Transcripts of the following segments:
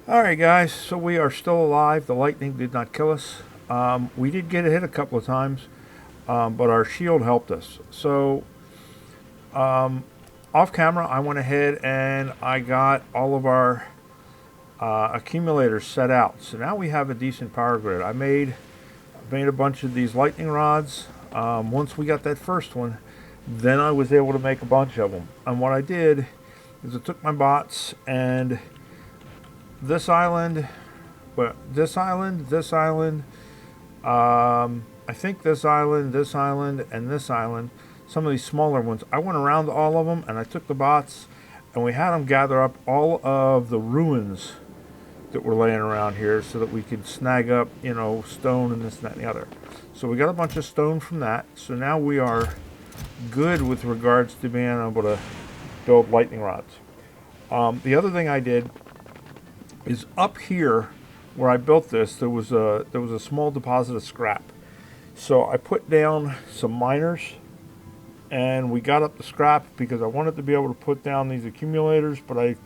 Alright guys, so we are still alive. The lightning did not kill us. We did get hit a couple of times, but our shield helped us. So, off camera, I went ahead and I got all of our accumulators set out. So now we have a decent power grid. I made a bunch of these lightning rods. Once we got that first one, then I was able to make a bunch of them. And what I did is I took my bots and this island, well, this island, I think this island, and this island, some of these smaller ones. I went around all of them and I took the bots and we had them gather up all of the ruins that were laying around here so that we could snag up, stone and this, and that, and the other. So we got a bunch of stone from that. So now we are good with regards to being able to build lightning rods. The other thing I did is up here where I built this, there was a small deposit of scrap. So I put down some miners and we got up the scrap because I wanted to be able to put down these accumulators, but I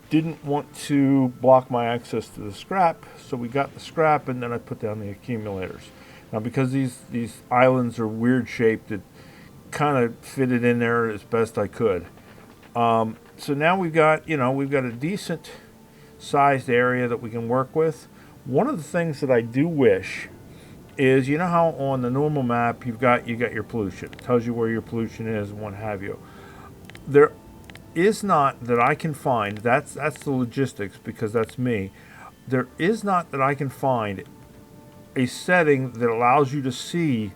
didn't want to block my access to the scrap. So we got the scrap and then I put down the accumulators. Now because these islands are weird shaped, it kind of fitted in there as best I could. So now we've got a decent sized area that we can work with. One of the things that I do wish is, how on the normal map you got your pollution. It tells you where your pollution is and what have you. There is not that I can find, that's the logistics because that's me. There is not that I can find a setting that allows you to see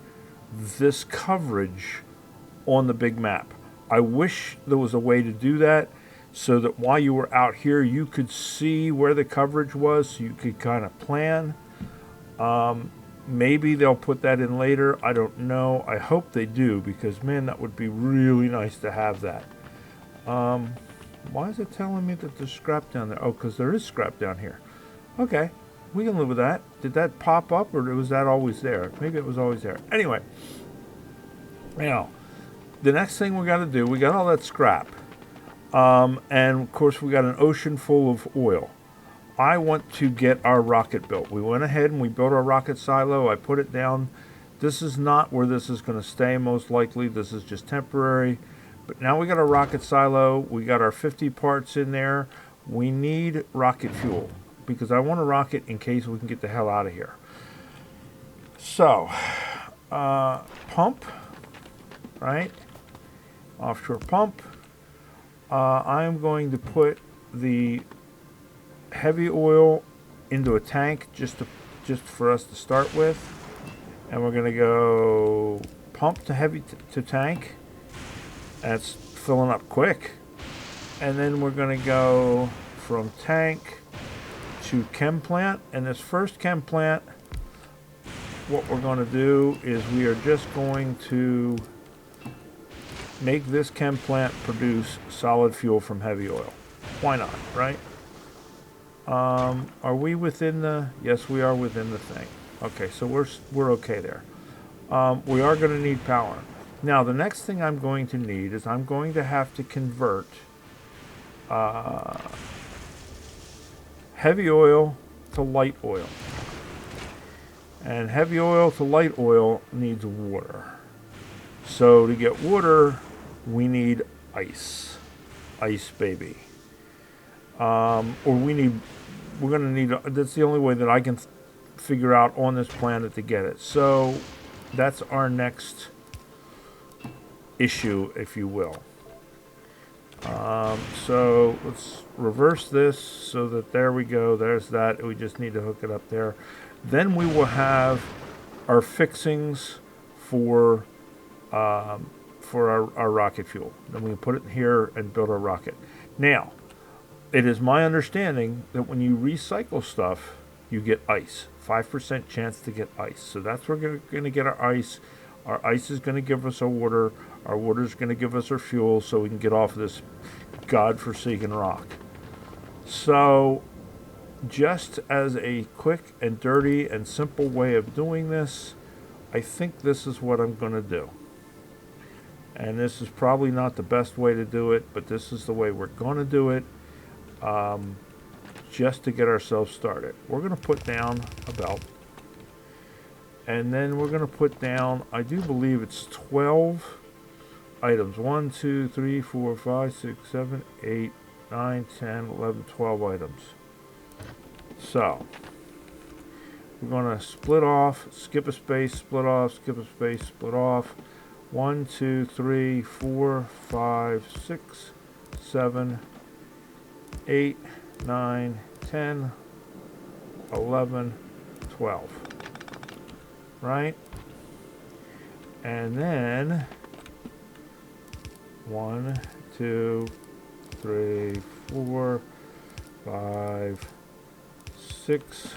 this coverage on the big map. I wish there was a way to do that so that while you were out here, you could see where the coverage was, so you could kind of plan. Maybe they'll put that in later. I don't know. I hope they do because, man, that would be really nice to have that. Why is it telling me that there's scrap down there? Oh, because there is scrap down here. Okay, we can live with that. Did that pop up or was that always there? Maybe it was always there. Anyway, now, the next thing we got to do, we got all that scrap. And of course we got an ocean full of oil. I want to get our rocket built. We went ahead and we built our rocket silo. I put it down. This is not where this is going to stay most likely. This is just temporary. But now we got our rocket silo. We got our 50 parts in there. We need rocket fuel because I want a rocket in case we can get the hell out of here. So, pump, right? Offshore pump. I'm going to put the heavy oil into a tank just for us to start with, and we're going to go pump to heavy to tank. That's filling up quick, and then we're going to go from tank to chem plant. And this first chem plant, what we're going to do is we are just going to make this chem plant produce solid fuel from heavy oil. Why not, right? Are we within the? Yes, we are within the thing. Okay, so we're okay there. We are going to need power. Now, the next thing I'm going to need is I'm going to have to convert heavy oil to light oil. And heavy oil to light oil needs water. So to get water, we need ice. Ice, baby. Or we're going to need, that's the only way that I can figure out on this planet to get it. So that's our next issue, if you will. So let's reverse this so that there we go. There's that. We just need to hook it up there. Then we will have our fixings for our rocket fuel. Then we can put it here and build our rocket. Now, it is my understanding that when you recycle stuff, you get ice. 5% chance to get ice. So that's where we're going to get our ice. Our ice is going to give us our water. Our water is going to give us our fuel so we can get off of this godforsaken rock. So, just as a quick and dirty and simple way of doing this, I think this is what I'm going to do. And this is probably not the best way to do it, but this is the way we're going to do it. just to get ourselves started. We're going to put down a belt. And then we're going to put down, I do believe it's 12 items. 1, 2, 3, 4, 5, 6, 7, 8, 9, 10, 11, 12 items. So, we're going to split off, skip a space, split off, skip a space, split off. 1, 2, 3, 4, 5, 6, 7, 8, 9, 10, 11, 12. Right? And then 1, 2, 3, 4, 5, 6,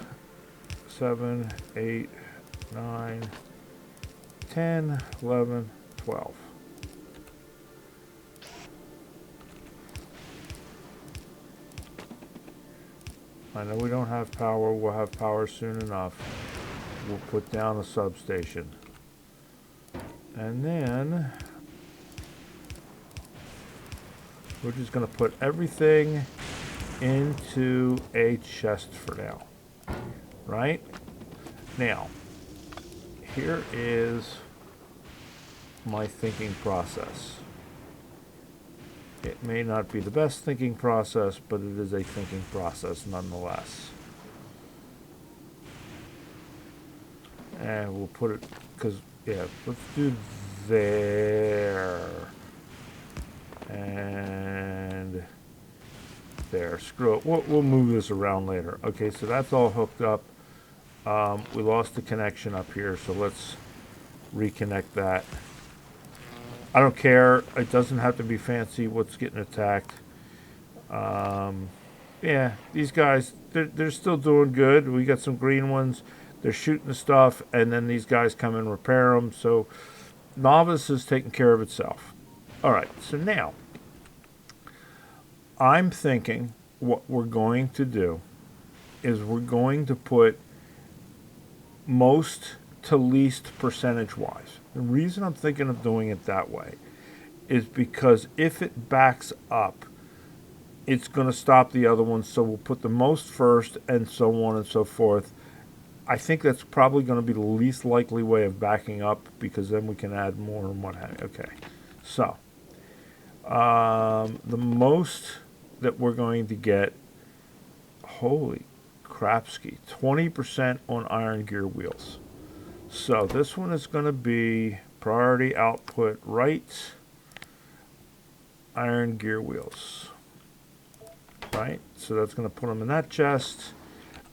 7, 8, 9, 10, 11, 12. I know we don't have power. We'll have power soon enough. We'll put down a substation. And then we're just going to put everything into a chest for now. Right? Now, here is my thinking process. It may not be the best thinking process, but it is a thinking process nonetheless. And we'll put it, because, yeah, let's do there. And there. Screw it. We'll move this around later. Okay, so that's all hooked up. We lost the connection up here, so let's reconnect that. I don't care. It doesn't have to be fancy what's getting attacked. Yeah, these guys, they're still doing good. We got some green ones. They're shooting the stuff, and then these guys come and repair them. So Novice is taking care of itself. All right, so now I'm thinking what we're going to do is we're going to put most to least percentage-wise. The reason I'm thinking of doing it that way is because if it backs up, it's going to stop the other ones, so we'll put the most first and so on and so forth. I think that's probably going to be the least likely way of backing up because then we can add more and what have you. Okay, so the most that we're going to get, holy crapski, 20% on iron gear wheels. So this one is going to be priority output right, iron gear wheels. Right? So that's going to put them in that chest.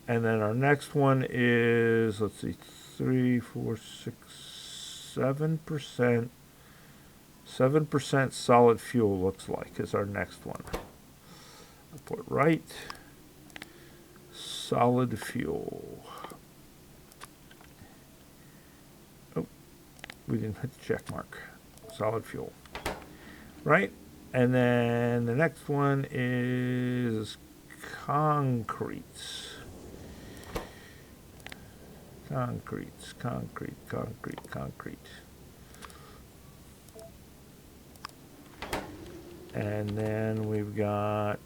And then our next one is, let's see, 3, 4, 6, 7%. 7% solid fuel looks like is our next one. I'll put right, solid fuel. We didn't hit the check mark. Solid fuel. Right? And then the next one is concrete. Concrete. And then we've got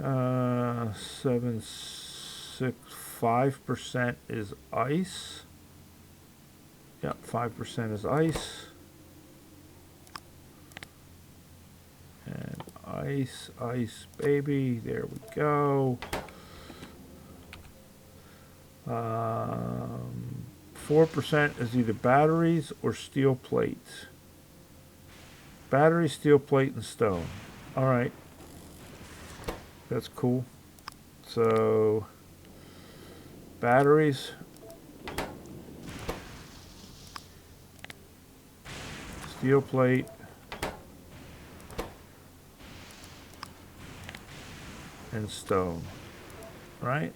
5% is ice. Yep, 5% is ice. And ice, baby. There we go. 4% is either batteries or steel plates. Battery, steel plate, and stone. All right. That's cool. So, batteries. Steel plate. And stone. Right?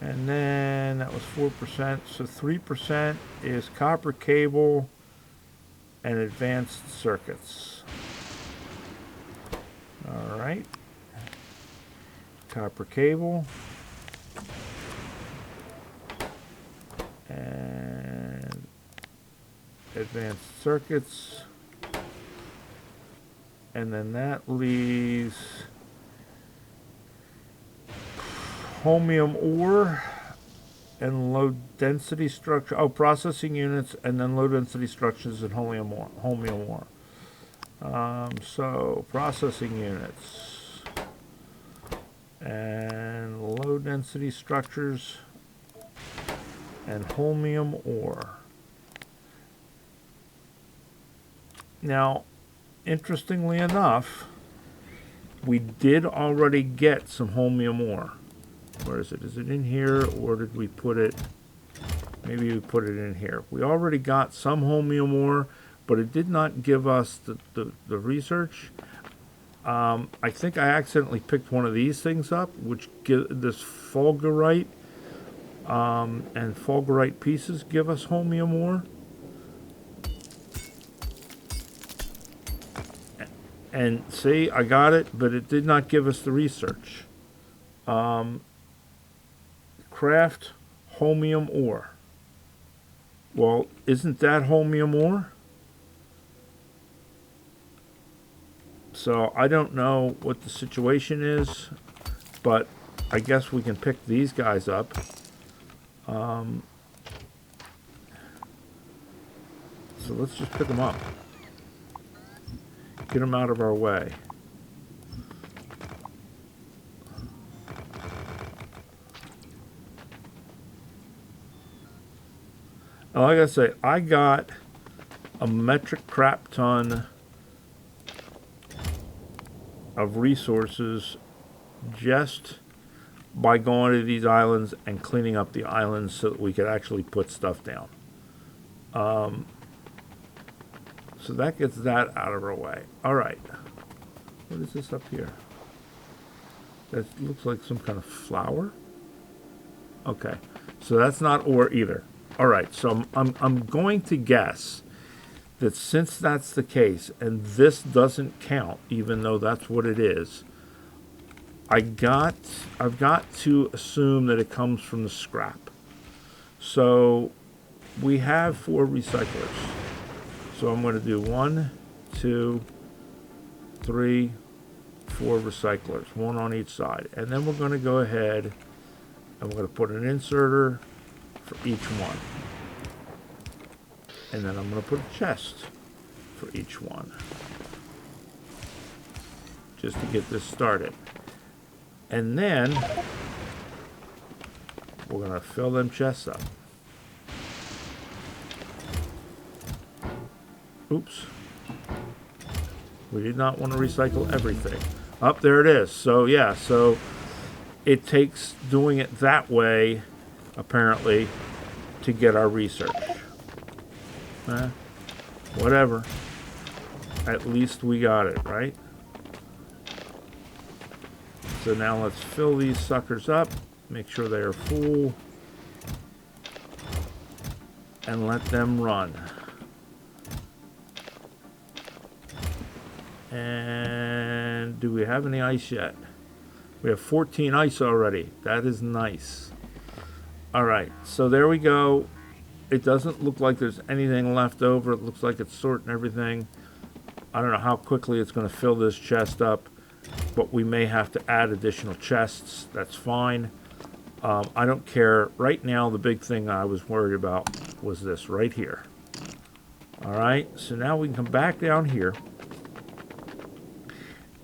And then that was 4%. So 3% is copper cable and advanced circuits. All right. Copper cable. And advanced circuits. And then that leaves holmium ore and low density structure. Oh, processing units and then low density structures and holmium ore. So processing units and low density structures and holmium ore. Now, interestingly enough, we did already get some holmium ore. Where is it? Is it in here, or did we put it? Maybe we put it in here. We already got some holmium ore, but it did not give us the research. I think I accidentally picked one of these things up, which give this fulgurite, and fulgurite pieces give us holmium ore. And see, I got it, but it did not give us the research. Craft holmium ore. Well, isn't that holmium ore? So I don't know what the situation is, but I guess we can pick these guys up. So let's just pick them up. Get them out of our way. Like I say, I got a metric crap ton of resources just by going to these islands and cleaning up the islands so that we could actually put stuff down. So that gets that out of our way. All right. What is this up here? That looks like some kind of flower. Okay. So that's not ore either. All right. So I'm going to guess that since that's the case and this doesn't count, even though that's what it is, I've got to assume that it comes from the scrap. So we have 4 recyclers. So I'm going to do 1, 2, 3, 4 recyclers, 1 on each side. And then we're going to go ahead and we're going to put an inserter for each one. And then I'm going to put a chest for each one, just to get this started. And then we're going to fill them chests up. Oops. We did not want to recycle everything. Up there it is. So yeah, so it takes doing it that way, apparently, to get our research. Whatever. At least we got it, right? So now let's fill these suckers up, make sure they are full, and let them run. And do we have any ice yet? We have 14 ice already. That is nice. All right, so there we go. It doesn't look like there's anything left over. It looks like it's sorting everything. I don't know how quickly it's going to fill this chest up, but we may have to add additional chests. That's fine. I don't care. Right now, the big thing I was worried about was this right here. All right, so now we can come back down here.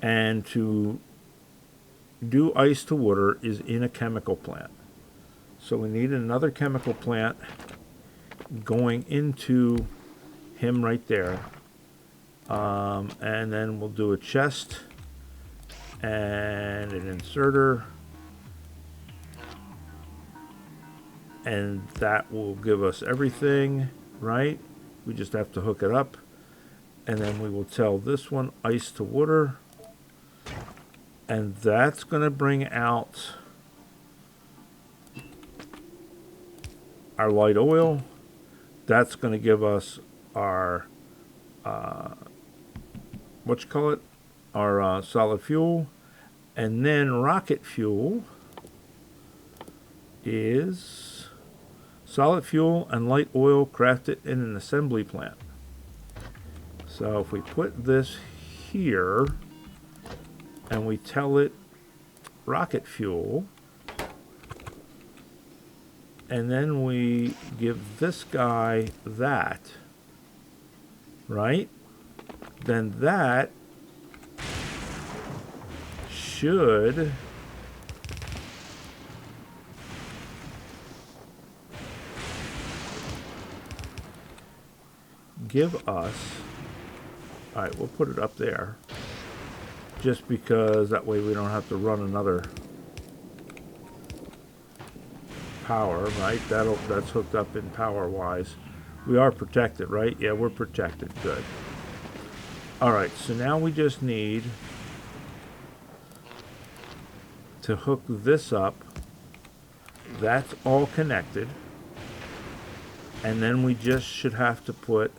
And to do ice to water is in a chemical plant. So we need another chemical plant going into him right there. And then we'll do a chest and an inserter. And that will give us everything, right? We just have to hook it up. And then we will tell this one ice to water. And that's going to bring out our light oil. That's going to give us our, our solid fuel. And then rocket fuel is solid fuel and light oil crafted in an assembly plant. So if we put this here and we tell it rocket fuel, and then we give this guy that, right? Then that should give us, all right, we'll put it up there just because that way we don't have to run another power, right? That's hooked up in power wise. We are protected, right? Yeah, we're protected. Good. All right, so now we just need to hook this up. That's all connected. And then we just should have to put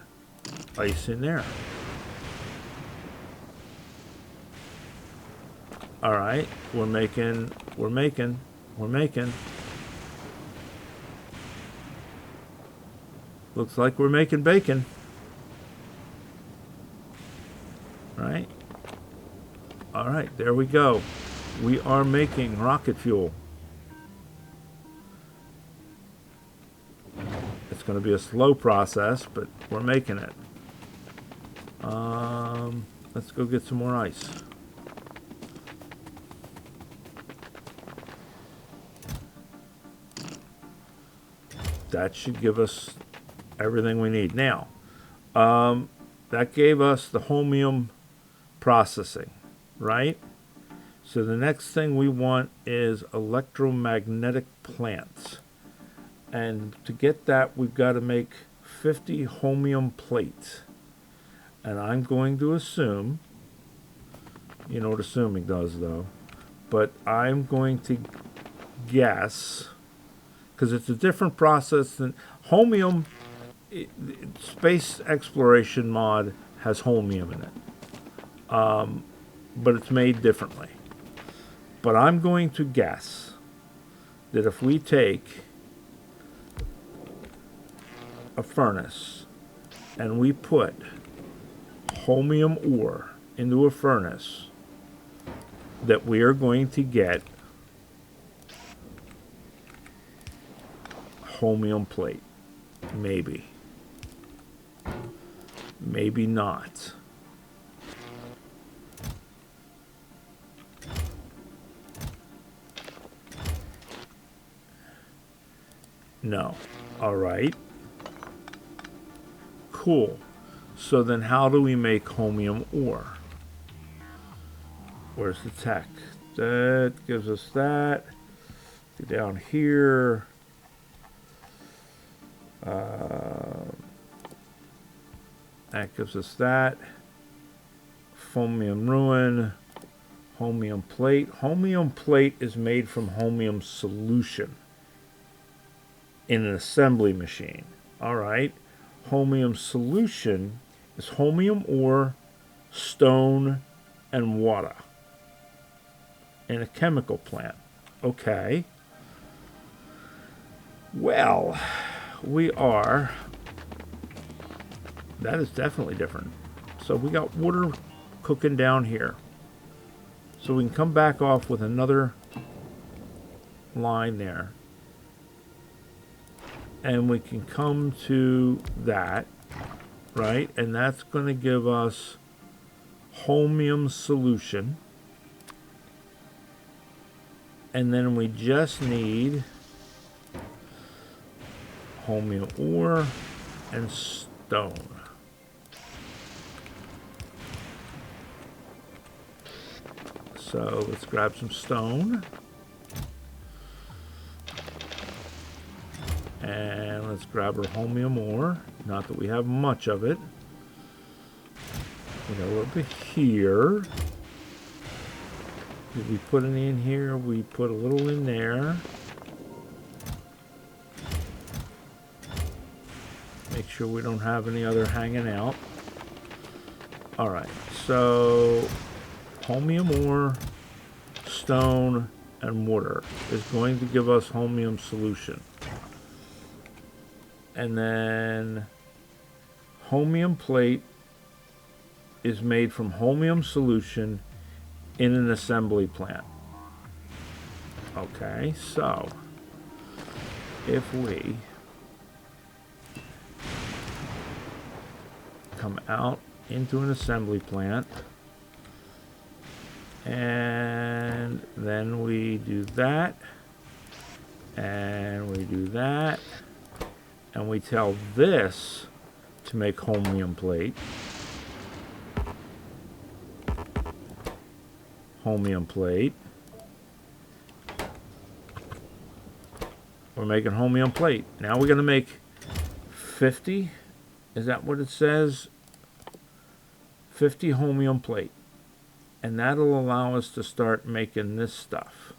ice in there. All right, we're making. Looks like we're making bacon. Right? All right, there we go. We are making rocket fuel. It's going to be a slow process, but we're making it. Let's go get some more ice. That should give us everything we need. Now, that gave us the holmium processing, right? So the next thing we want is electromagnetic plants. And to get that, we've got to make 50 holmium plates. And I'm going to assume, you know what assuming does though, but I'm going to guess, because it's a different process than holmium. Space exploration mod has holmium in it, but it's made differently. But I'm going to guess that if we take a furnace and we put holmium ore into a furnace, that we are going to get holmium plate. Maybe. Maybe not. No. All right. Cool. So then how do we make holmium ore? Where's the tech? That gives us that. Go down here. That gives us that. Holmium ruin. Holmium plate. Holmium plate is made from holmium solution in an assembly machine. All right. Holmium solution is holmium ore, stone, and water in a chemical plant. Okay. Well, that is definitely different. So we got water cooking down here. So we can come back off with another line there. And we can come to that, right? And that's going to give us holmium solution. And then we just need holmium ore and stone. So let's grab some stone. And let's grab our holmium ore. Not that we have much of it. You know, over here. Did we put any in here? We put a little in there. Make sure we don't have any other hanging out. Alright, so holmium ore, stone, and water is going to give us holmium solution. And then holmium plate is made from holmium solution in an assembly plant. Okay, so if we come out into an assembly plant, and then we do that, and we do that, and we tell this to make holmium plate. Holmium plate. We're making holmium plate. Now we're going to make 50. Is that what it says? 50 holmium plate. And that'll allow us to start making this stuff.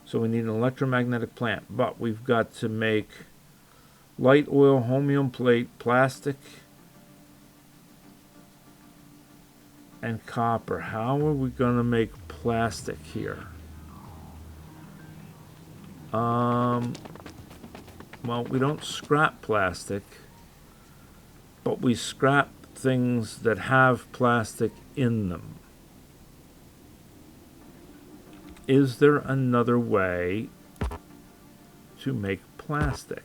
So we need an electromagnetic plant. But we've got to make light oil, holmium plate, plastic, and copper. How are we going to make plastic here? Well, we don't scrap plastic, but we scrap things that have plastic in them. Is there another way to make plastic?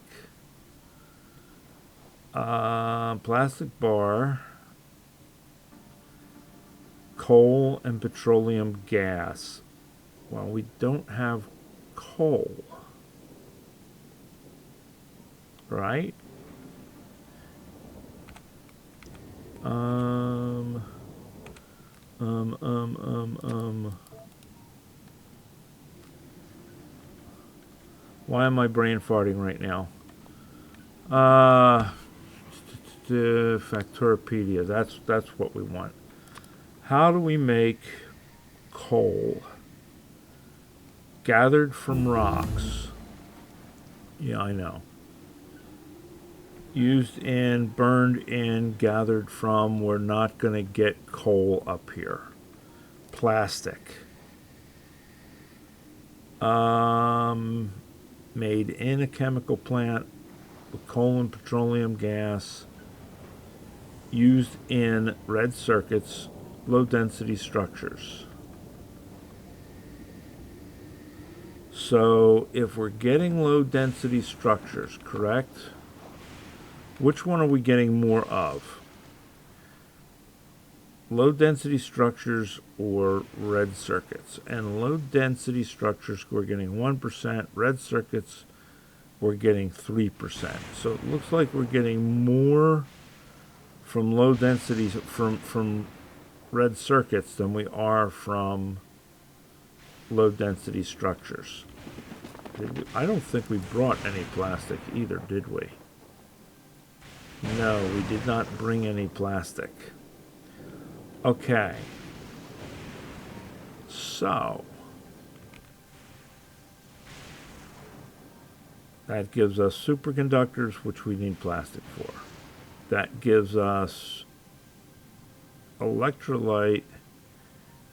Plastic bar, coal and petroleum gas. Well, we don't have coal, right? Why am I brain farting right now? Factorio. That's what we want. How do we make coal? Gathered from rocks. Yeah, I know. Used in, burned in, gathered from. We're not going to get coal up here. Plastic. Made in a chemical plant with coal and petroleum gas. Used in red circuits, low density structures. So if we're getting low density structures, correct? Which one are we getting more of? Low density structures or red circuits? And low density structures, we're getting 1%. Red circuits, we're getting 3%. So it looks like we're getting more from low densities from red circuits than we are from low density structures. I don't think we brought any plastic either, did we? No, we did not bring any plastic. Okay. So that gives us superconductors, which we need plastic for. That gives us electrolyte,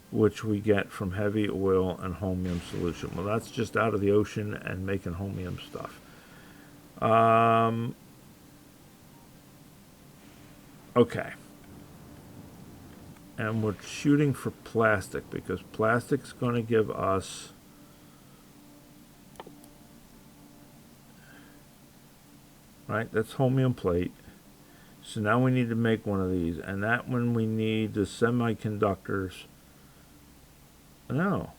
which we get from heavy oil and holmium solution. Well, that's just out of the ocean and making holmium stuff. Okay. And we're shooting for plastic because plastic's going to give us right, that's holmium plate. So now we need to make one of these, and that one we need the semiconductors. No.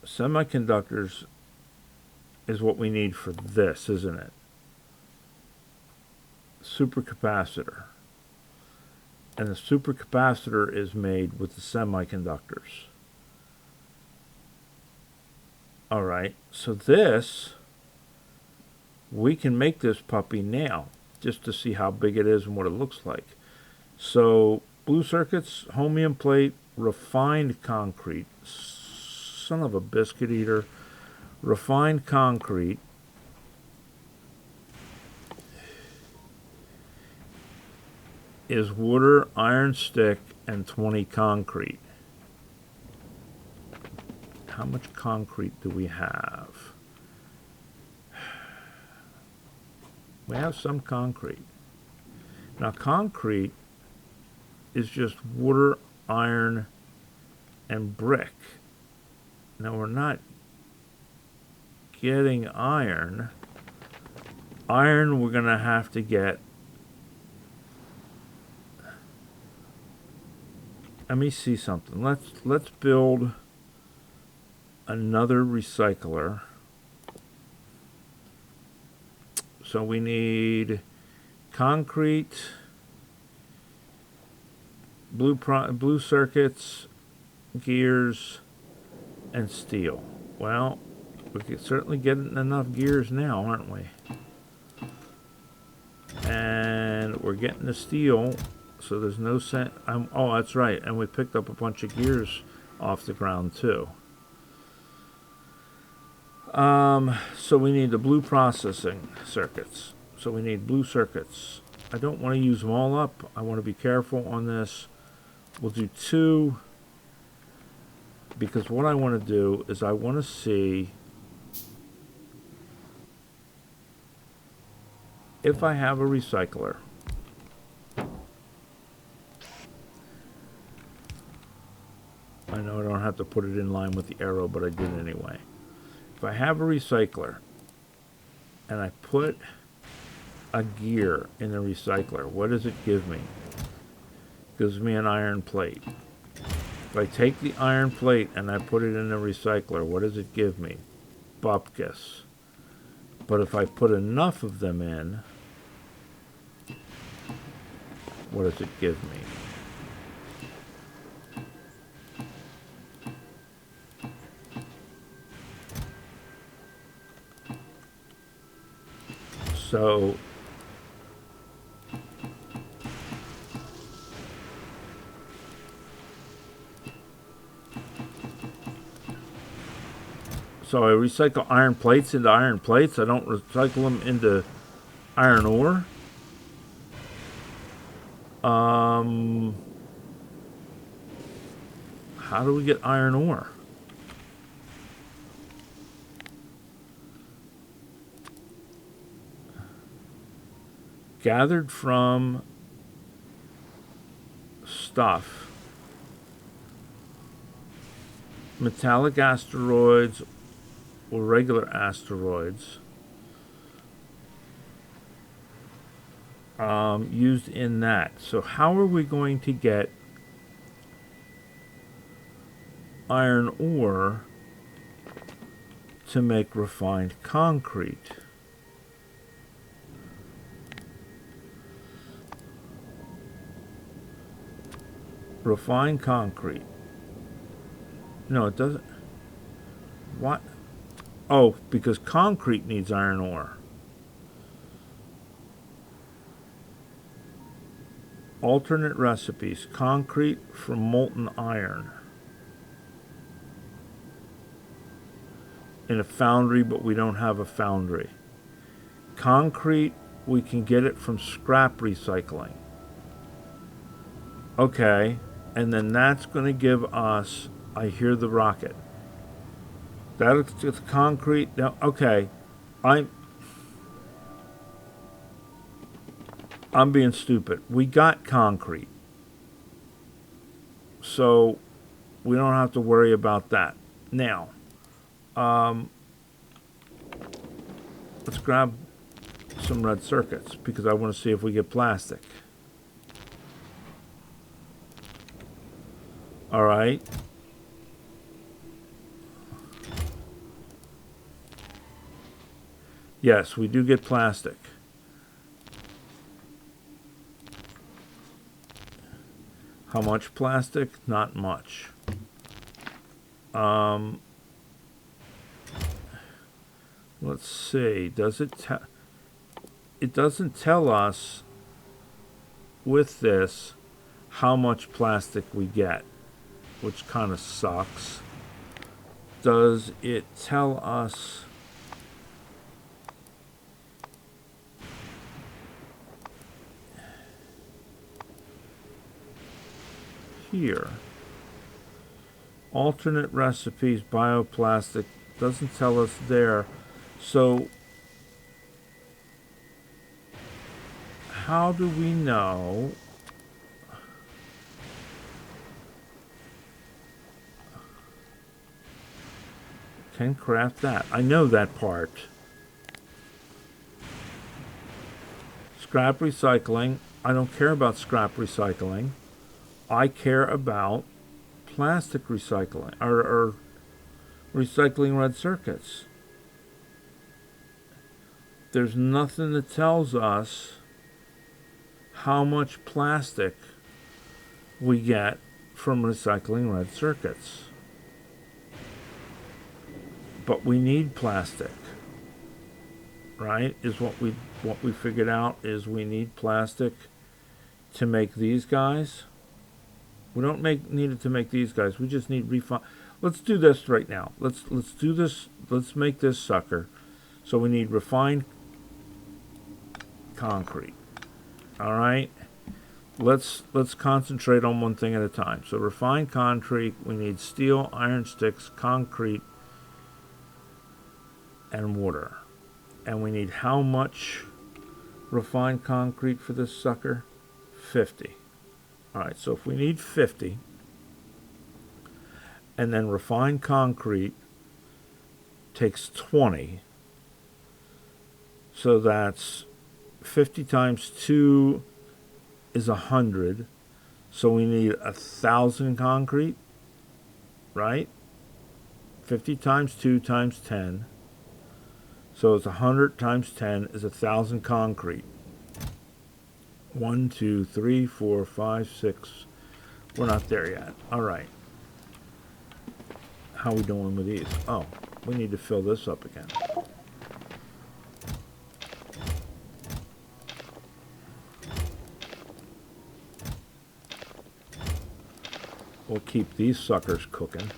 Semiconductors is what we need for this, isn't it? Supercapacitor. And the supercapacitor is made with the semiconductors. All right, so this, we can make this puppy now, just to see how big it is and what it looks like. So, blue circuits, holmium plate, refined concrete. Son of a biscuit eater. Refined concrete. Is water, iron stick, and 20 concrete. How much concrete do we have? We have some concrete. Now concrete is just water, iron, and brick. Now we're not getting iron. Iron we're going to have to get. Let me see something. Let's build another recycler. So we need concrete, blue circuits, gears, and steel. Well, we're certainly getting enough gears now, aren't we? And we're getting the steel, so there's no sense. Oh, that's right. And we picked up a bunch of gears off the ground too. So we need the blue processing circuits. So we need blue circuits. I don't want to use them all up. I want to be careful on this. We'll do 2, because what I want to do is I want to see if I have a recycler. I know I don't have to put it in line with the arrow, but I did anyway. If I have a recycler and I put a gear in the recycler, what does it give me? It gives me an iron plate. If I take the iron plate and I put it in the recycler, what does it give me? Bupkis. But if I put enough of them in, what does it give me? So I recycle iron plates into iron plates. I don't recycle them into iron ore. How do we get iron ore? Gathered from stuff. Metallic asteroids or regular asteroids used in that. So how are we going to get iron ore to make refined concrete? Refined concrete. No, it doesn't. What? Oh, because concrete needs iron ore. Alternate recipes. Concrete from molten iron. In a foundry, but we don't have a foundry. Concrete, we can get it from scrap recycling. Okay, and then that's going to give us, I hear the rocket. That's just concrete. Now, okay, I'm being stupid. We got concrete, so we don't have to worry about that. Now, let's grab some red circuits because I want to see if we get plastic. All right. Yes, we do get plastic. How much plastic? Not much. Let's see. Does it tell? It doesn't tell us with this how much plastic we get, which kind of sucks. Does it tell us here? Alternate recipes, bioplastic, doesn't tell us there. So how do we know can craft that? I know that part. Scrap recycling. I don't care about scrap recycling. I care about plastic recycling or recycling red circuits. There's nothing that tells us how much plastic we get from recycling red circuits. But we need plastic, right? Is what we figured out is we need plastic to make these guys. We don't need it to make these guys. We just need refine. Let's do this right now. Let's do this. Let's make this sucker. So we need refined concrete. All right. Let's concentrate on one thing at a time. So refined concrete. We need steel, iron sticks, concrete, and water. And we need how much refined concrete for this sucker? 50. All right, so if we need 50, and then refined concrete takes 20, so that's 50 times 2 is 100, so we need 1,000 concrete, right? 50 times 2 times 10, so it's 100 times 10 is 1,000 concrete. 1, 2, 3, 4, 5, 6. We're not there yet. All right. How are we doing with these? Oh, we need to fill this up again. We'll keep these suckers cooking.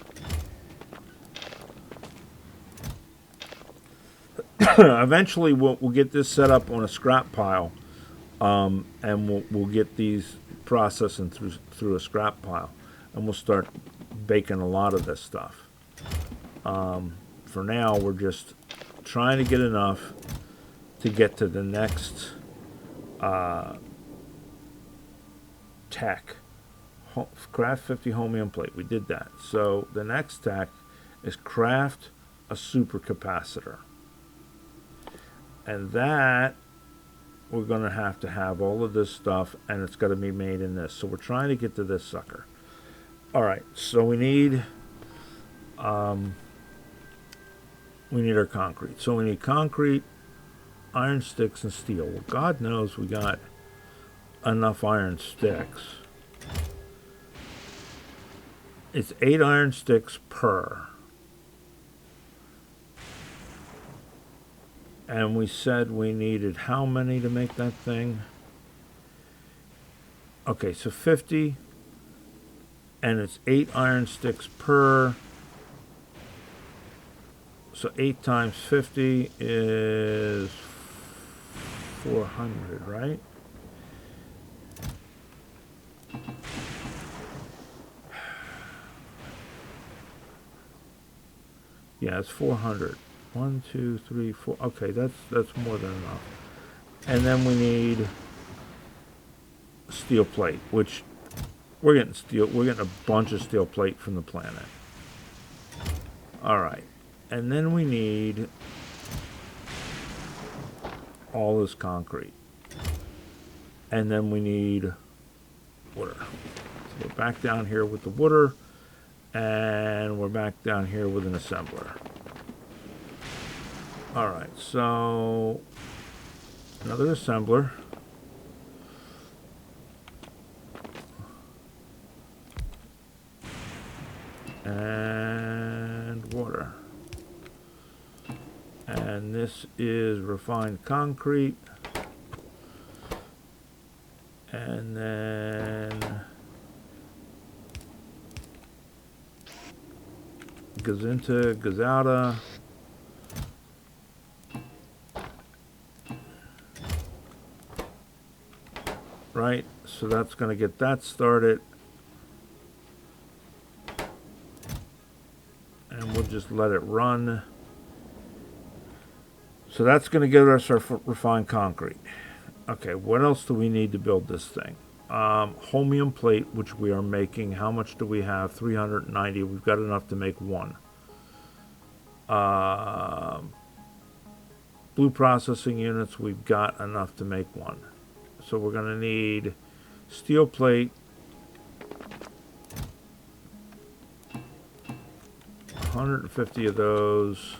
Eventually, we'll get this set up on a scrap pile. And we'll get these processing through a scrap pile, and we'll start baking a lot of this stuff. For now, we're just trying to get enough to get to the next tech. Craft 50 chromium plate. We did that. So the next tech is craft a supercapacitor, and that. We're going to have all of this stuff, and it's got to be made in this. So we're trying to get to this sucker. All right, so we need our concrete. So we need concrete, iron sticks, and steel. Well, God knows we got enough iron sticks. It's 8 iron sticks per. And we said we needed how many to make that thing? Okay, so 50. And it's 8 iron sticks per. So 8 times 50 is 400, right? Yeah, it's 400. 1, 2, 3, 4. Okay, that's more than enough. And then we need steel plate, which we're getting steel. We're getting a bunch of steel plate from the planet. All right, and then we need all this concrete, and then we need water. So we're back down here with the water, and we're back down here with an assembler. All right, so another assembler. And water. And this is refined concrete. And then Gazinta, Gazouta. Right, so that's going to get that started. And we'll just let it run. So that's going to give us our refined concrete. Okay, what else do we need to build this thing? Holmium plate, which we are making. How much do we have? 390. We've got enough to make one. Blue processing units, we've got enough to make one. So we're going to need steel plate, 150 of those,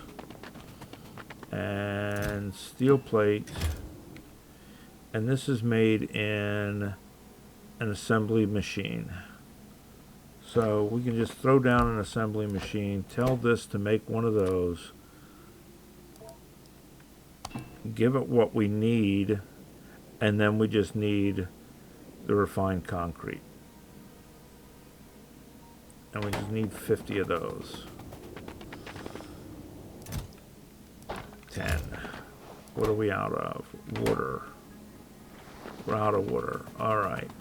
and steel plate. And this is made in an assembly machine. So we can just throw down an assembly machine, tell this to make one of those, give it what we need, and then we just need the refined concrete. And we just need 50 of those. 10. What are we out of? Water. We're out of water. Alright.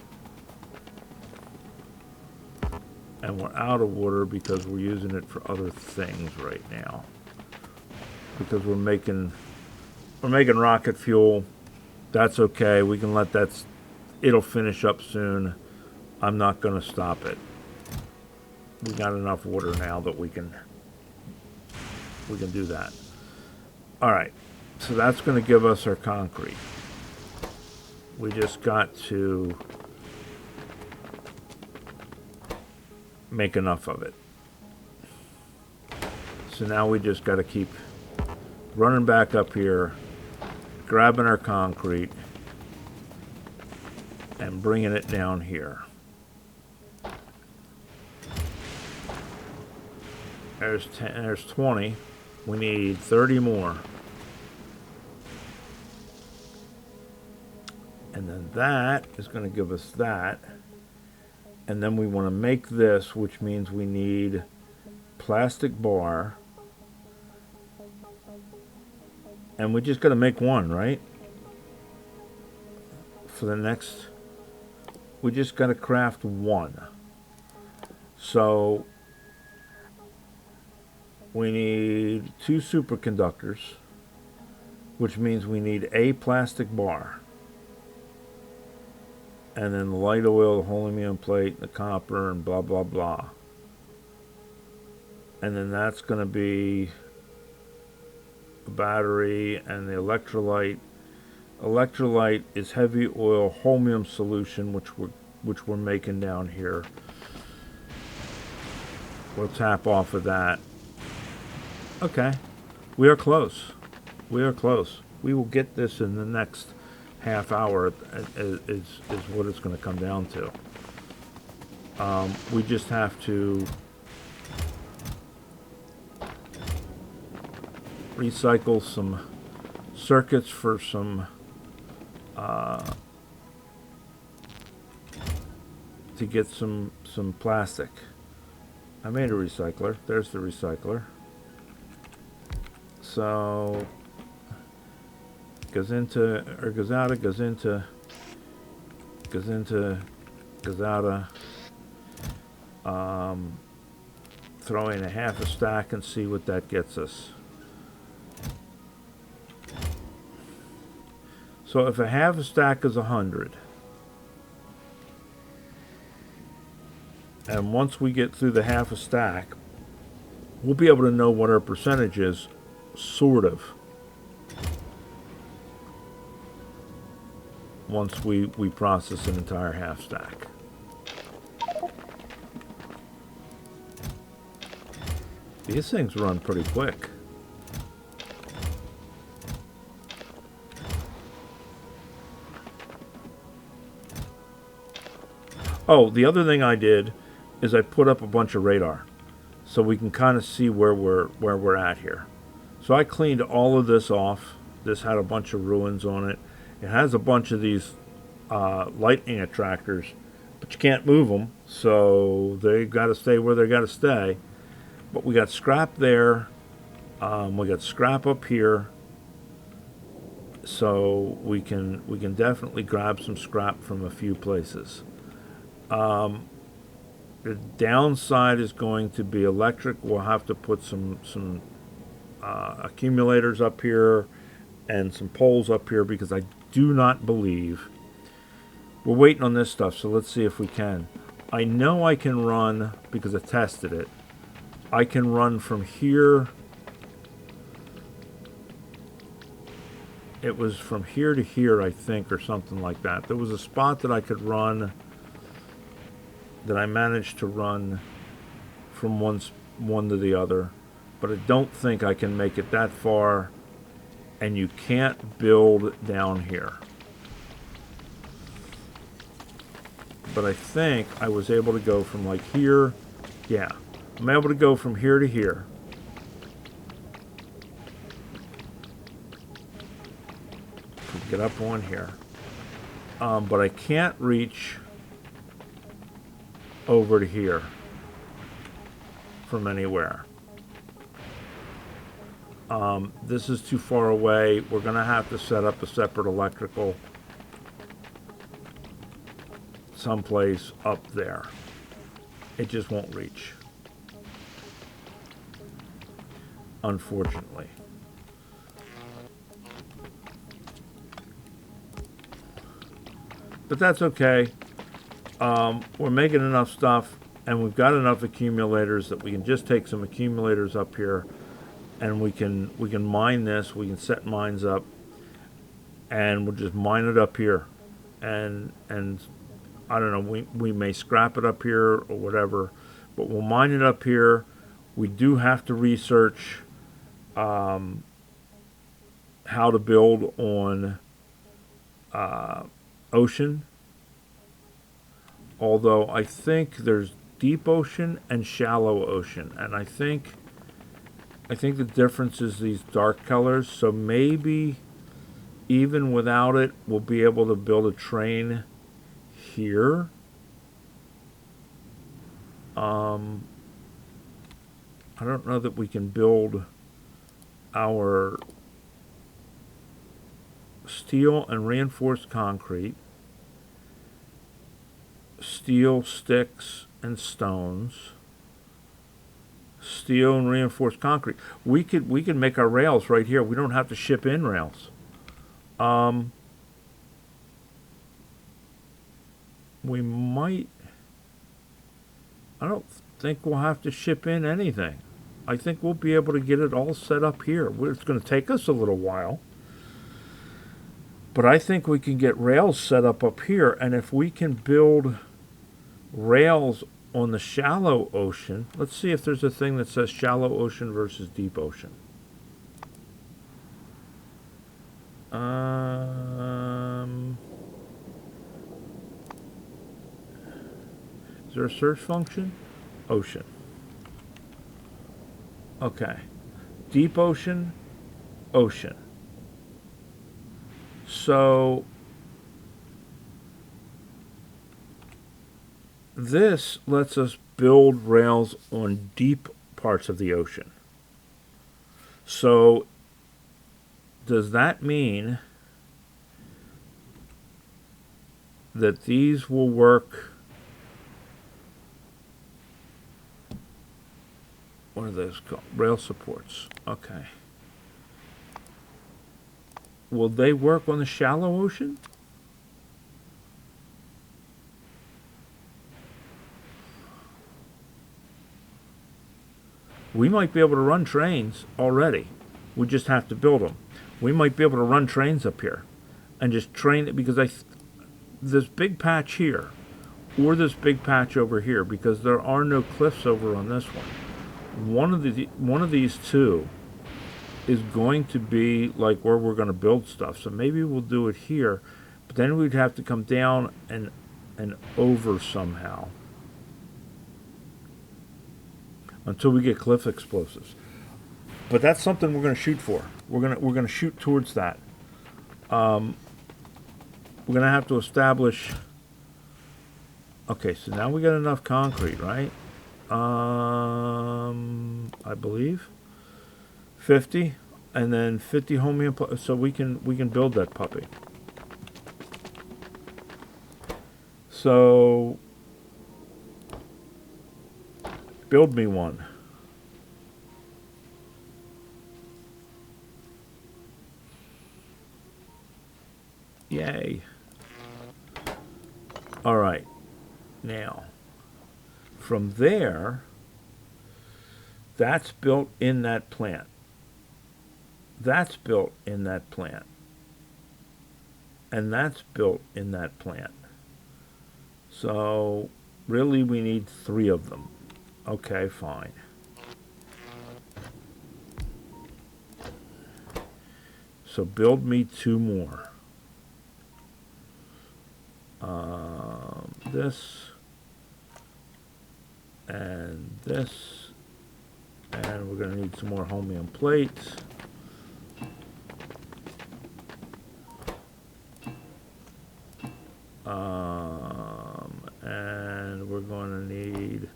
And we're out of water because we're using it for other things right now. Because we're making rocket fuel. That's okay. We can let that. It'll finish up soon. I'm not going to stop it. We got enough water now that we can do that. All right. So that's going to give us our concrete. We just got to make enough of it. So now we just got to keep running back up here, grabbing our concrete, and bringing it down here. There's 10, there's 20. We need 30 more. And then that is going to give us that. And then we want to make this, which means we need plastic bar. And we just got to make one, right? For the next, we just got to craft one. So we need 2 superconductors, which means we need a plastic bar. And then the light oil, the holmium plate, the copper, and blah, blah, blah. And then that's going to be the battery and the electrolyte. Electrolyte is heavy oil holmium solution, which we're making down here. We'll tap off of that. Okay. We are close. We are close. We will get this in the next half hour is what it's going to come down to. We just have to recycle some circuits for some to get some plastic. I made a recycler. There's the recycler. So goes out throw in a half a stack and see what that gets us. So if a half a stack is 100, and once we get through the half a stack, we'll be able to know what our percentage is, sort of. Once we process an entire half stack. These things run pretty quick. Oh, the other thing I did is I put up a bunch of radar so we can kind of see where we're at here. So I cleaned all of this off. This had a bunch of ruins on it. It has a bunch of these lightning attractors, but you can't move them, so they got to stay where they got to stay. But we got scrap there. We got scrap up here, so we can definitely grab some scrap from a few places. The downside is going to be electric. We'll have to put some accumulators up here and some poles up here because I do not believe. We're waiting on this stuff, so let's see if we can. I know I can run, because I tested it, I can run from here. It was from here to here, I think, or something like that. There was a spot that I could run, that I managed to run from one to the other, but I don't think I can make it that far, and you can't build down here. But I think I was able to go from like here, yeah, I'm able to go from here to here. Get up on here, but I can't reach over to here from anywhere. This is too far away. We're gonna have to set up a separate electrical someplace up there. It just won't reach, unfortunately. But that's okay. We're making enough stuff, and we've got enough accumulators that we can just take some accumulators up here, and we can mine this. We can set mines up, and we'll just mine it up here, and I don't know. We may scrap it up here or whatever, but we'll mine it up here. We do have to research how to build on ocean, although I think there's deep ocean and shallow ocean, and I think the difference is these dark colors. So maybe even without it, we'll be able to build a train here. I don't know that we can build our steel and reinforced concrete, steel, sticks, and stones, steel and reinforced concrete. We could make our rails right here. We don't have to ship in rails. We might. I don't think we'll have to ship in anything. I think we'll be able to get it all set up here. It's going to take us a little while. But I think we can get rails set up here, and if we can build rails on the shallow ocean, let's see if there's a thing that says shallow ocean versus deep ocean. Is there a search function? Ocean. Okay. Deep ocean, ocean. So this lets us build rails on deep parts of the ocean. So does that mean that these will work? What are those called? Rail supports. Okay. Will they work on the shallow ocean? We might be able to run trains already. We just have to build them. We might be able to run trains up here and just train it, because this big patch here or this big patch over here, because there are no cliffs over on this one. One of these two is going to be like where we're going to build stuff. So maybe we'll do it here, but then we'd have to come down and over somehow until we get cliff explosives. But that's something we're going to shoot for. We're going to shoot towards that. We're going to have to establish. Okay, so now we got enough concrete, right? I believe 50, and then 50 homing, so we can build that puppy. So build me one. Yay. All right. Now, from there, that's built in that plant. That's built in that plant. And that's built in that plant. So, really, we need 3 of them. Okay, fine. So, build me 2 more. This and this, and we're going to need some more holmium plates. And we're going to need,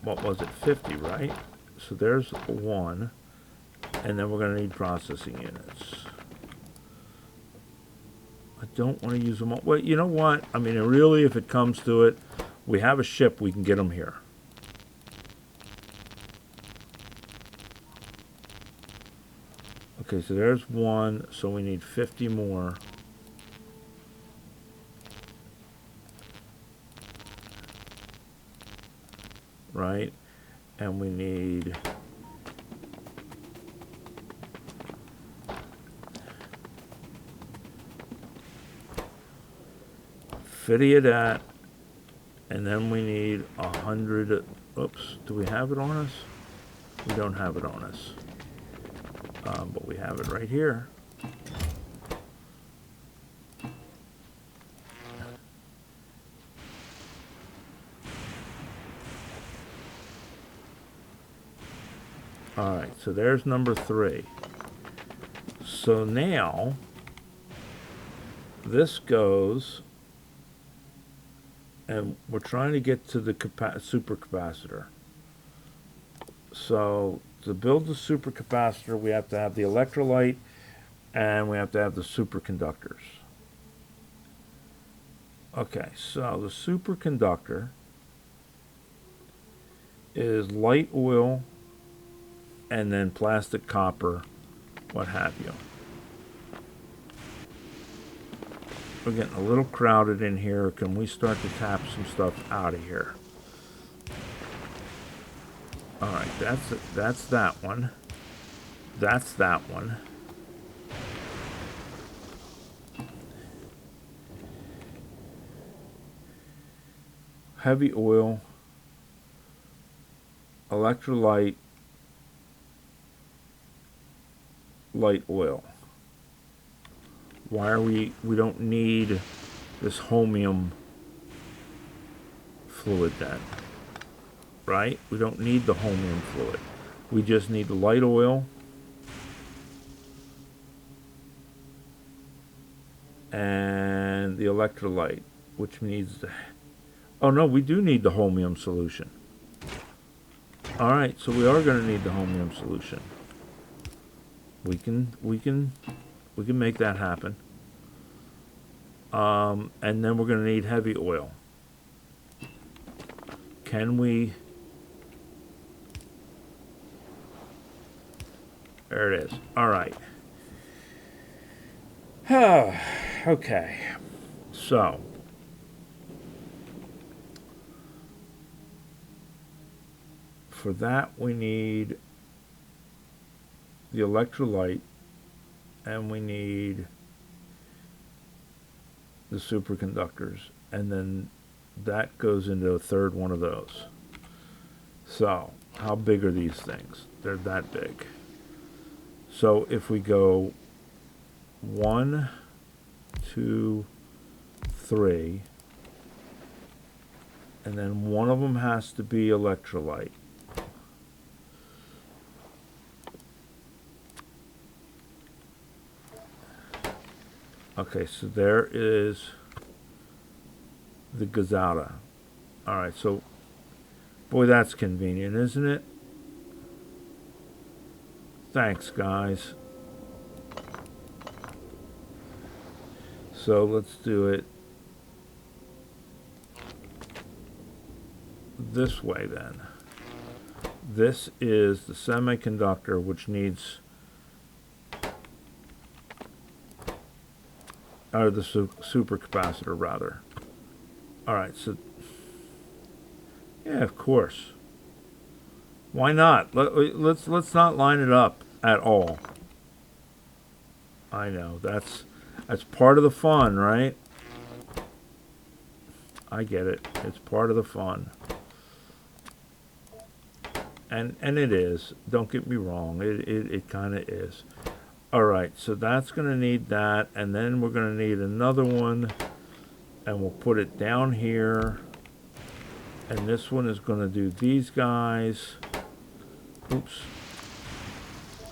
what was it, 50, right? So there's 1, and then we're going to need processing units. I don't want to use them all. Well, you know what? I mean, really, if it comes to it, we have a ship, we can get them here. Okay, so there's 1, so we need 50 more. Right? And we need $50 of that, and then we need 100. Oops, do we have it on us? We don't have it on us, but we have it right here. All right, so there's number 3. So now this goes, and we're trying to get to the supercapacitor. So to build the supercapacitor, we have to have the electrolyte and we have to have the superconductors. Okay, so the superconductor is light oil and then plastic, copper, what have you. We're getting a little crowded in here. Can we start to tap some stuff out of here? All right, that's that one. That's that one. Heavy oil, electrolyte, light oil. Why are we don't need this holmium fluid then, right? We don't need the holmium fluid. We just need the light oil and the electrolyte, which needs the, oh no, we do need the holmium solution. All right, so we are going to need the holmium solution. We can make that happen. And then we're going to need heavy oil. Can we? There it is. All right. Okay. So. For that we need the electrolyte, and we need the superconductors, and then that goes into a third one of those. So how big are these things? They're that big. So if we go 1, 2, 3, and then one of them has to be electrolyte. Okay, so there is the Gazada. All right, so, boy, that's convenient, isn't it? Thanks, guys. So let's do it this way then. This is the semiconductor, which needs or the supercapacitor rather. All right, so yeah, of course. Why not? Let's not line it up at all. I know that's part of the fun, right? I get it. It's part of the fun. And it is. Don't get me wrong. It kind of is. All right, so that's going to need that, and then we're going to need another one, and we'll put it down here. And this one is going to do these guys. Oops.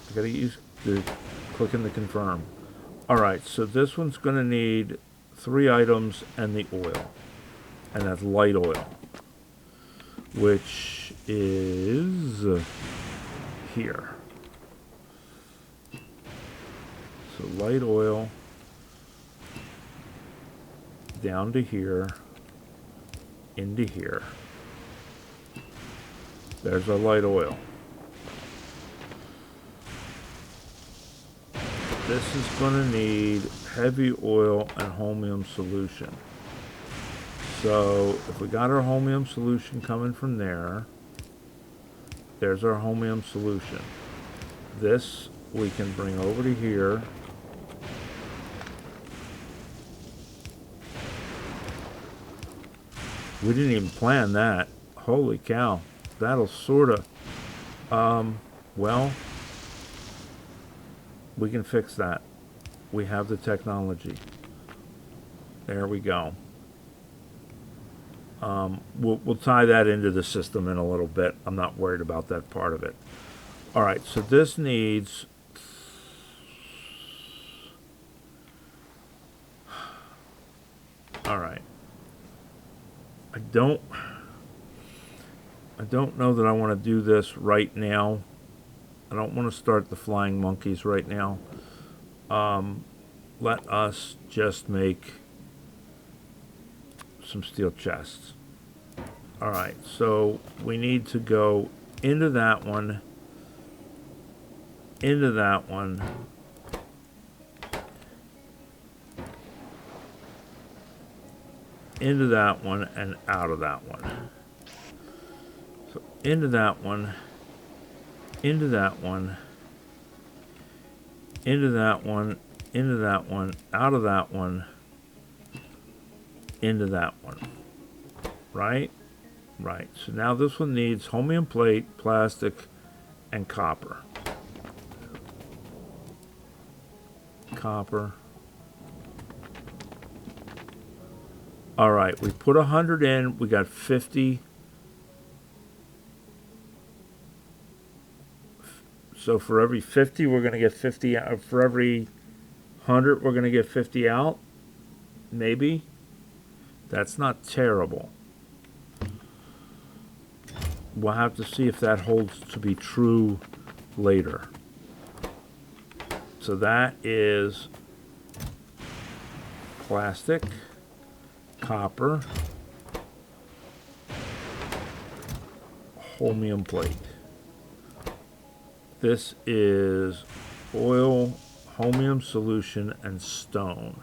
I got to use the clicking to confirm. All right, so this one's going to need 3 items and the oil, and that's light oil, which is here. So light oil down to here, into here. There's our light oil. This is going to need heavy oil and holmium solution. So if we got our holmium solution coming from there, there's our holmium solution. This we can bring over to here. We didn't even plan that. Holy cow. That'll sort of, well, we can fix that. We have the technology. There we go. We'll tie that into the system in a little bit. I'm not worried about that part of it. All right, so this needs... All right. I don't know that I want to do this right now. I don't want to start the flying monkeys right now. Let us just make some steel chests. All right, so we need to go into that one, into that one, into that one, and out of that one. So into that one, into that one, into that one, into that one, out of that one, into that one. Right? Right. So now this one needs holmium plate, plastic, and copper. Copper. All right, we put 100 in. We got 50. So for every 50, we're going to get 50 out. For every 100, we're going to get 50 out. Maybe. That's not terrible. We'll have to see if that holds to be true later. So that is plastic, copper, holmium plate. This is oil, holmium solution, and stone.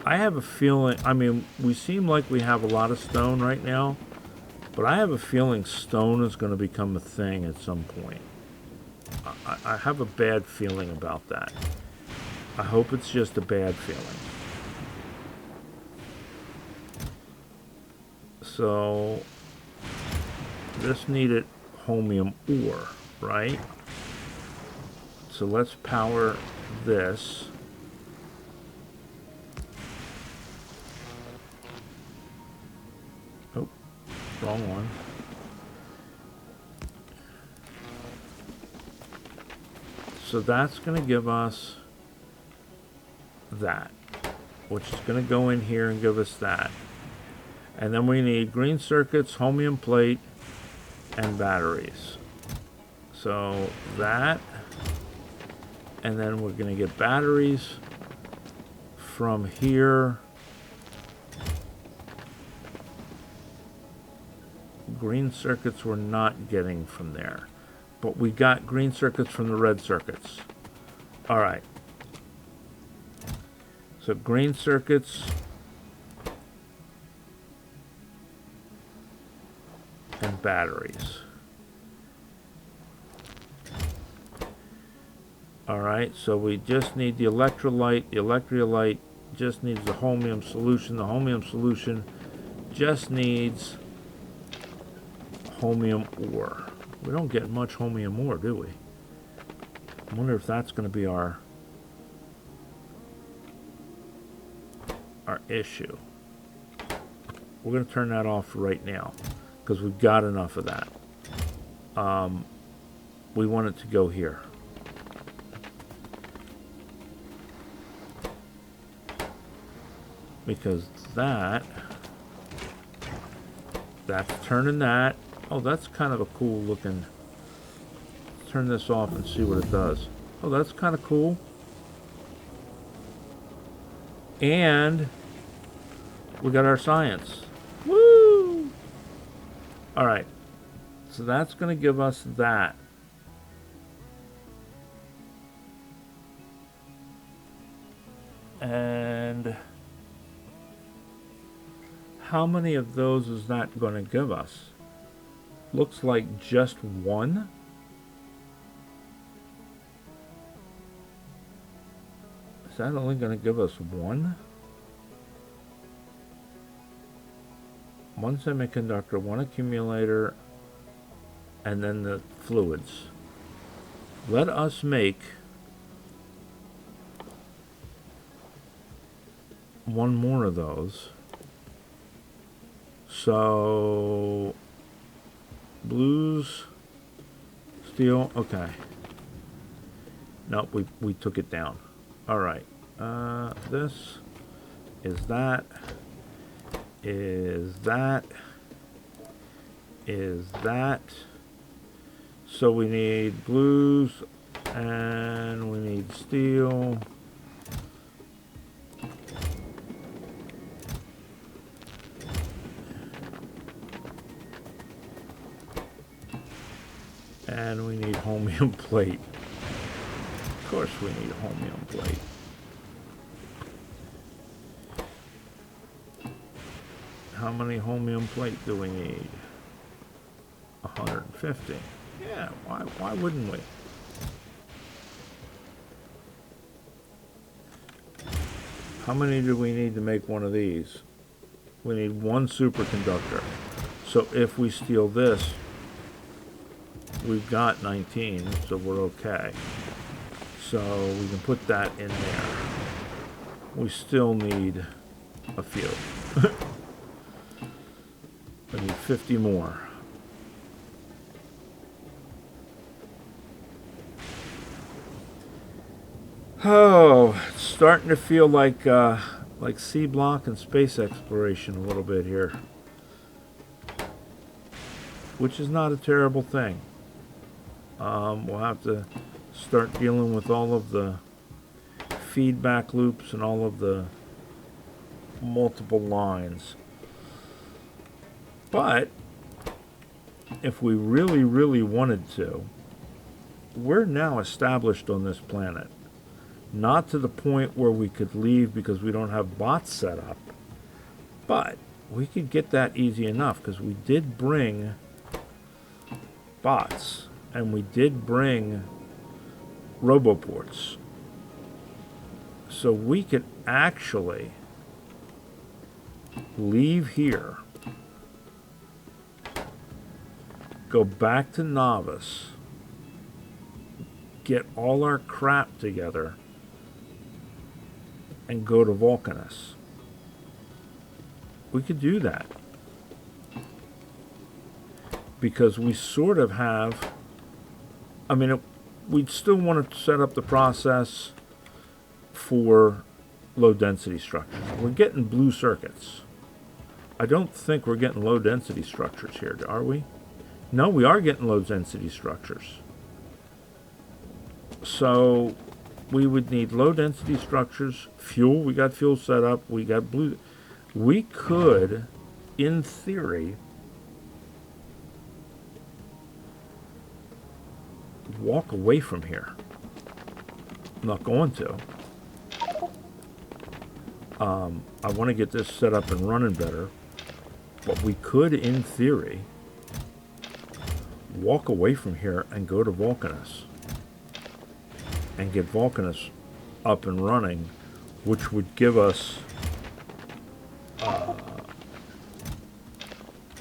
I have a feeling, I mean, we seem like we have a lot of stone right now, but I have a feeling stone is going to become a thing at some point. I have a bad feeling about that. I hope it's just a bad feeling. So, this needed holmium ore, right? So let's power this. Oh, wrong one. So that's going to give us that, which is going to go in here and give us that. And then we need green circuits, holmium plate, and batteries. So that, and then we're going to get batteries from here. Green circuits we're not getting from there, but we got green circuits from the red circuits. All right. So green circuits and batteries. All right, so we just need the electrolyte. The electrolyte just needs the holmium solution. The holmium solution just needs holmium ore. We don't get much holmium ore, do we? I wonder if that's going to be our issue. We're going to turn that off right now because we've got enough of that. We want it to go here. Because that's turning that. Oh, that's kind of a cool looking. Turn this off and see what it does. Oh, that's kind of cool. And we got our science. Woo! All right. So that's going to give us that. And how many of those is that going to give us? Looks like just one. Is that only going to give us one? One semiconductor, one accumulator, and then the fluids. Let us make one more of those. So blues, steel, okay. Nope, we took it down. All right, this is that, is that, is that. So we need blues and we need steel. And we need holmium plate. Of course we need holmium plate. How many holmium plate do we need? 150. Yeah, why wouldn't we? How many do we need to make one of these? We need one superconductor. So if we steal this, we've got 19, so we're okay. So we can put that in there. We still need a few. We need 50 more. Oh, it's starting to feel like C block and space exploration a little bit here, which is not a terrible thing. We'll have to start dealing with all of the feedback loops and all of the multiple lines. But if we really, really wanted to, we're now established on this planet. Not to the point where we could leave because we don't have bots set up, but we could get that easy enough because we did bring bots and we did bring roboports. So we could actually leave here, go back to Novice, get all our crap together, and go to Vulcanus. We could do that. Because we sort of have, I mean, we'd still want to set up the process for low density structures. We're getting blue circuits. I don't think we're getting low density structures here, are we? No, we are getting low density structures. So we would need low density structures, fuel, we got fuel set up, we got blue. We could, in theory, walk away from here. I'm not going to. I want to get this set up and running better. But we could, in theory, walk away from here and go to Vulcanus. And get Vulcanus up and running, which would give us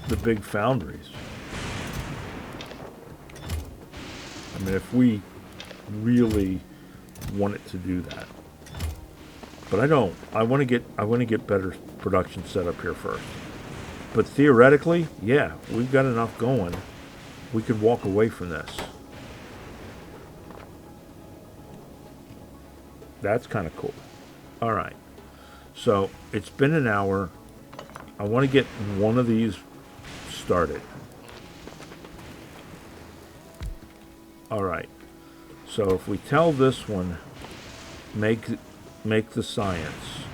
the big foundries. I mean, if we really wanted to do that. But I don't. I want to get better production set up here first. But theoretically, yeah, we've got enough going. We could walk away from this. That's kind of cool. All right. So it's been an hour. I want to get one of these started. All right. So if we tell this one, make the science.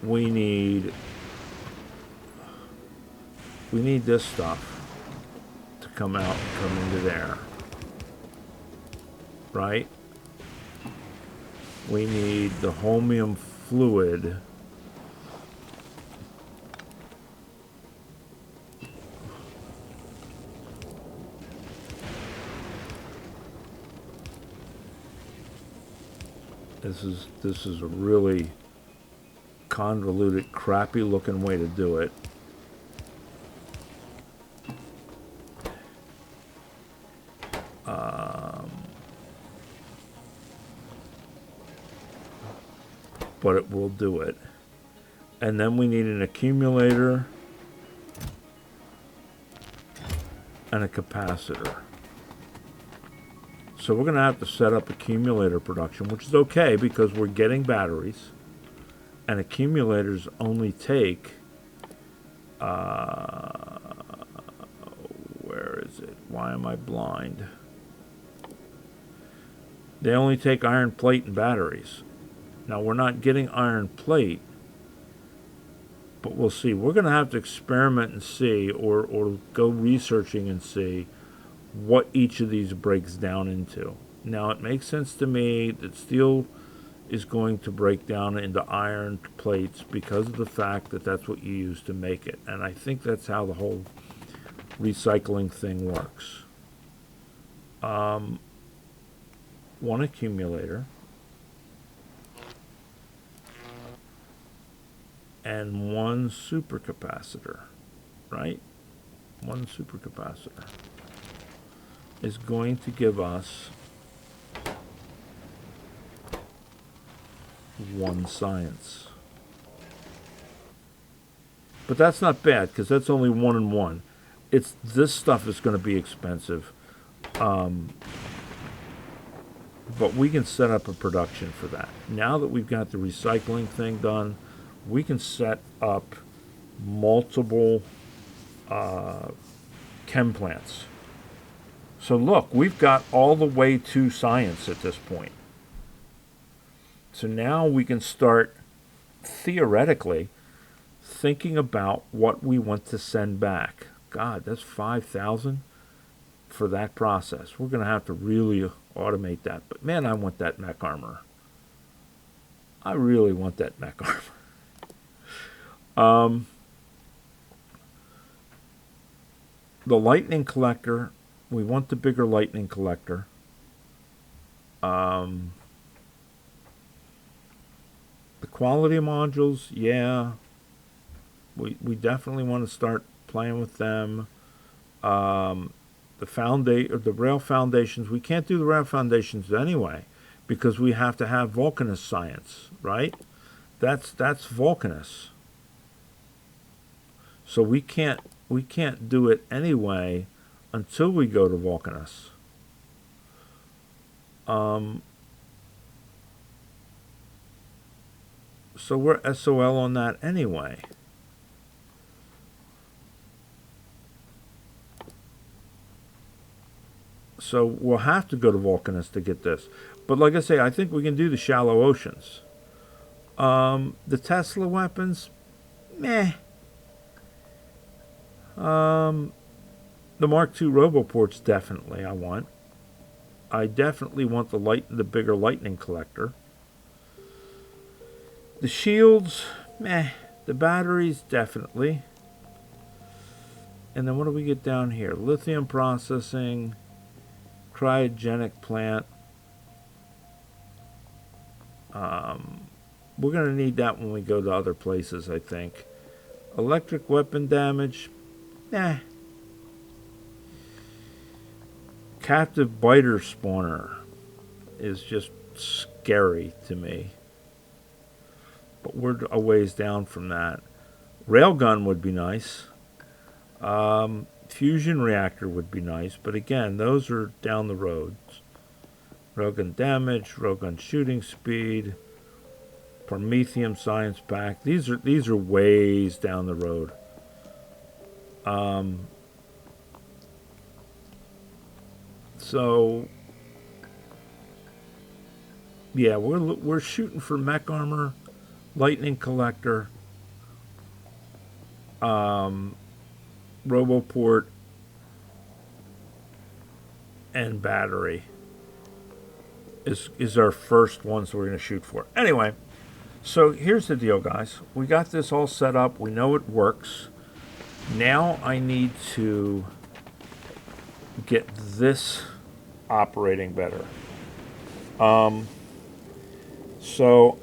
We need this stuff to come out and come into there. Right? We need the holmium fluid. This is a really convoluted, crappy looking way to do it. But it will do it. And then we need an accumulator and a capacitor. So we're going to have to set up accumulator production, which is okay because we're getting batteries. And accumulators only take, where is it? Why am I blind? They only take iron plate and batteries. Now, we're not getting iron plate, but we'll see. We're going to have to experiment and see, or go researching and see what each of these breaks down into. Now, it makes sense to me that steel is going to break down into iron plates because of the fact that that's what you use to make it. And I think that's how the whole recycling thing works. One accumulator. And one supercapacitor, right? One supercapacitor is going to give us one science. But that's not bad because that's only 1 and 1. It's this stuff is going to be expensive, but we can set up a production for that. Now that we've got the recycling thing done, we can set up multiple chem plants. So look, we've got all the way to science at this point. So now we can start, theoretically, thinking about what we want to send back. God, that's 5,000 for that process. We're going to have to really automate that. But man, I want that mech armor. I really want that mech armor. The lightning collector, we want the bigger lightning collector. The quality modules, yeah, we definitely want to start playing with them. The rail foundations, we can't do the rail foundations anyway because we have to have Vulcanus science, right? That's Vulcanus. So we can't do it anyway until we go to Vulcanus. So we're SOL on that anyway. So we'll have to go to Vulcanus to get this. But like I say, I think we can do the shallow oceans. The Tesla weapons, meh. The Mark II RoboPorts definitely I want. I definitely want the bigger lightning collector. The shields, meh. The batteries, definitely. And then what do we get down here? Lithium processing, cryogenic plant. We're going to need that when we go to other places, I think. Electric weapon damage, nah. Captive biter spawner is just scary to me. But we're a ways down from that. Railgun would be nice. Fusion reactor would be nice, but again, those are down the road. Railgun damage, railgun shooting speed, Promethium science pack. These are ways down the road. So yeah, we're shooting for mech armor, lightning collector, RoboPort, and battery is our first ones we're going to shoot for. Anyway, so here's the deal, guys. We got this all set up. We know it works. Now I need to get this operating better. So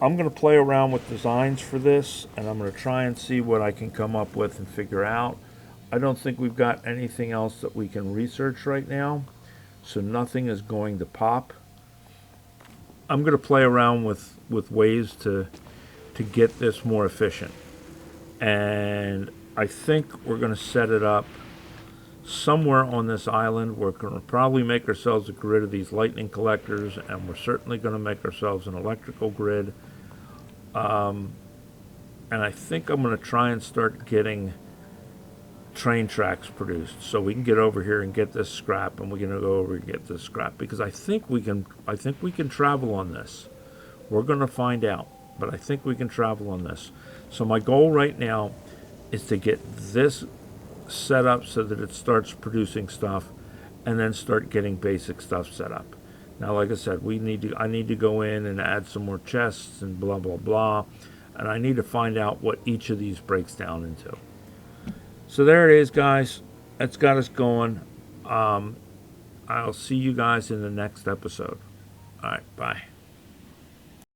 I'm going to play around with designs for this, and I'm going to try and see what I can come up with and figure out. I don't think we've got anything else that we can research right now, so nothing is going to pop. I'm going to play around with ways to get this more efficient. And I think we're going to set it up somewhere on this island. We're going to probably make ourselves a grid of these lightning collectors, and we're certainly going to make ourselves an electrical grid. And I think I'm going to try and start getting train tracks produced so we can get over here and get this scrap, and we're going to go over and get this scrap because I think we can travel on this. We're going to find out, but I think we can travel on this. So my goal right now is to get this set up so that it starts producing stuff, and then start getting basic stuff set up. Now, like I said, I need to go in and add some more chests and blah blah blah, and I need to find out what each of these breaks down into. So there it is, guys. That's got us going. I'll see you guys in the next episode. All right, bye.